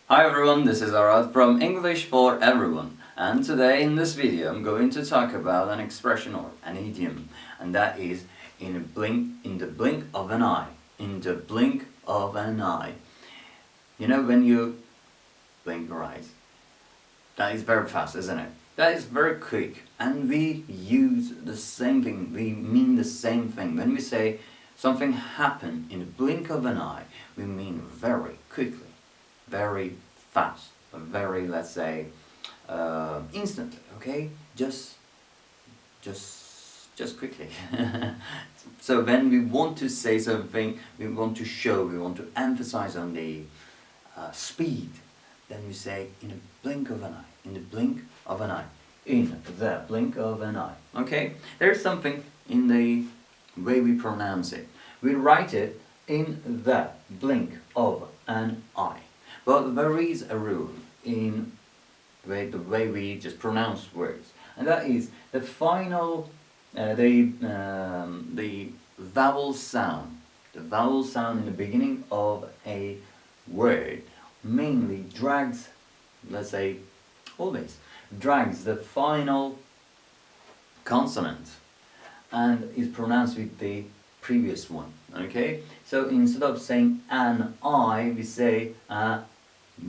Hi everyone, this is Arad from English for Everyone, and today in this video I'm going to talk about an expression or an idiom, and that is in the blink of an eye. In the blink of an eye. You know, when you blink your eyes, that is very fast, isn't it? That is very quick, and we use the same thing, we mean the same thing. When we say something happened in the blink of an eye, we mean very quickly, very fast, very, let's say, instantly, okay? Just quickly. So when we want to say something, we want to show, we want to emphasize on the speed, then we say in the blink of an eye, in the blink of an eye, in the blink of an eye, okay? There's something in the way we pronounce it. We write it in the blink of an eye. But there is a rule in the way we just pronounce words, and that is the final, the vowel sound. The vowel sound in the beginning of a word mainly drags, let's say, always drags the final consonant and is pronounced with the previous one, okay? So instead of saying an I, we say a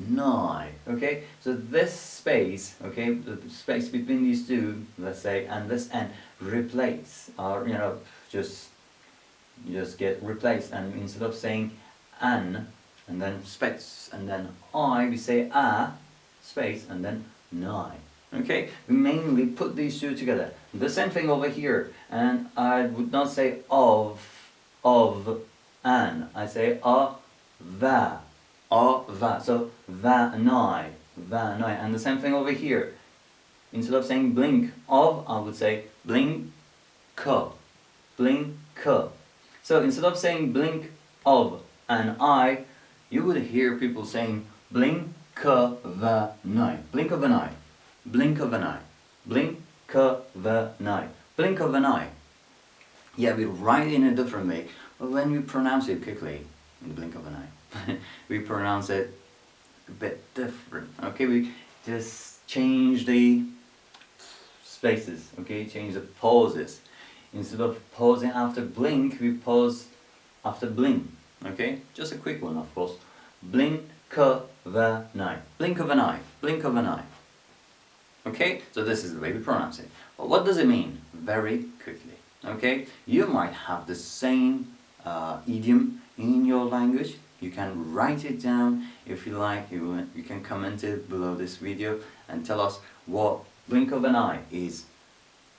nigh, okay? So this space, okay, the space between these two, let's say, and this n, replace, or just get replaced, and instead of saying an and then space and then I, we say a space and then nigh. Okay, we mainly put these two together. The same thing over here, and I would not say of, an. I say a, va. So va nigh, and the same thing over here. Instead of saying blink of, I would say blink ka. So instead of saying blink of an eye, you would hear people saying blink of an eye, blink of an eye, blink of an eye, blink of an eye, blink of an eye. Yeah, we write it in a different way, but when we pronounce it quickly, in the blink of an eye, we pronounce it a bit different. Okay, we just change the spaces. Okay, change the pauses. Instead of pausing after blink, we pause after blink. Okay, just a quick one, of course. Blink of an eye, blink of an eye, blink of an eye. Okay, so this is the way we pronounce it. But what does it mean? Very quickly. Okay, you might have the same idiom in your language. You can write it down if you like. You can comment it below this video and tell us what blink of an eye is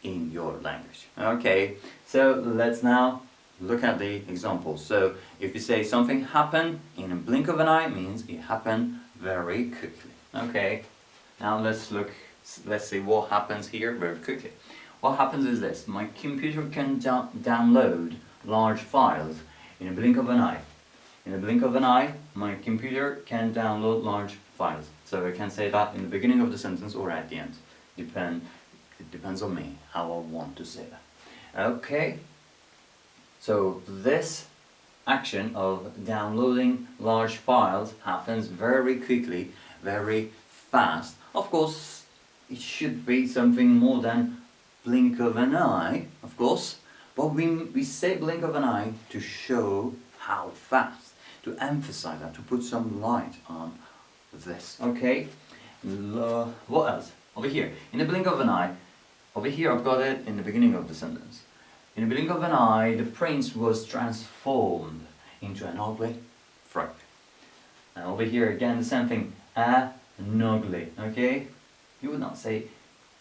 in your language. Okay, so let's now look at the examples. So if you say something happened in a blink of an eye, means it happened very quickly. Okay, now let's see what happens here very quickly. What happens is this: my computer can download large files in a blink of an eye. In a blink of an eye, my computer can download large files. So I can say that in the beginning of the sentence or at the end. It depends on me how I want to say that. Okay. So this action of downloading large files happens very quickly, very fast. Of course, it should be something more than blink of an eye, of course, but we say blink of an eye to show how fast, to emphasize that, to put some light on this, okay? What else? Over here, in the blink of an eye, over here I've got it in the beginning of the sentence. In the blink of an eye, the prince was transformed into an ugly frog. And over here again, the same thing, an ugly, okay? You would not say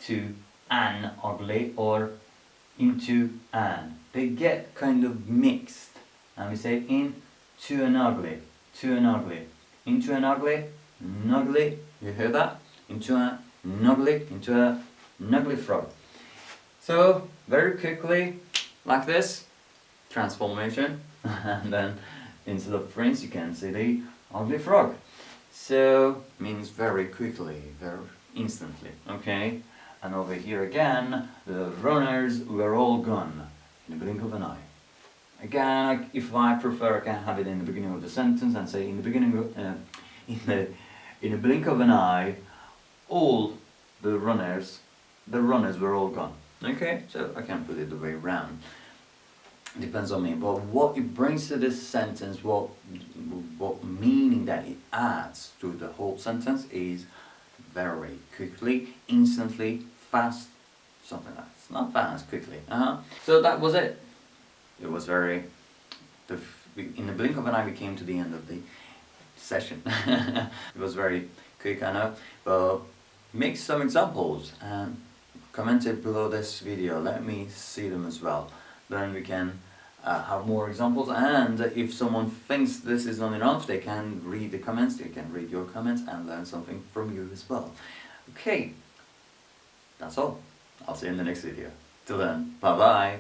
to an ugly or into an. They get kind of mixed. And we say into an ugly, to an ugly, into an ugly, nuggly. You hear that? Into a nuggly, into a nuggly frog. So very quickly, like this, transformation, and then instead of prince you can see the ugly frog. So means very quickly, very instantly, okay? And over here again, the runners were all gone in the blink of an eye. Again, if I prefer, I can have it in the beginning of the sentence and say in the beginning of, in the In a blink of an eye, all the runners were all gone. Okay, so I can't put it the way around. Depends on me, but what it brings to this sentence, what meaning that it adds to the whole sentence is very quickly, instantly, fast, something like that. It's not fast, quickly. So that was it. It was very, in the blink of an eye we came to the end of the session. It was very quick, I know, but make some examples and comment it below this video. Let me see them as well. Then we can have more examples, and if someone thinks this is not enough, they can read the comments, they can read your comments and learn something from you as well. Okay, that's all. I'll see you in the next video. Till then, bye bye.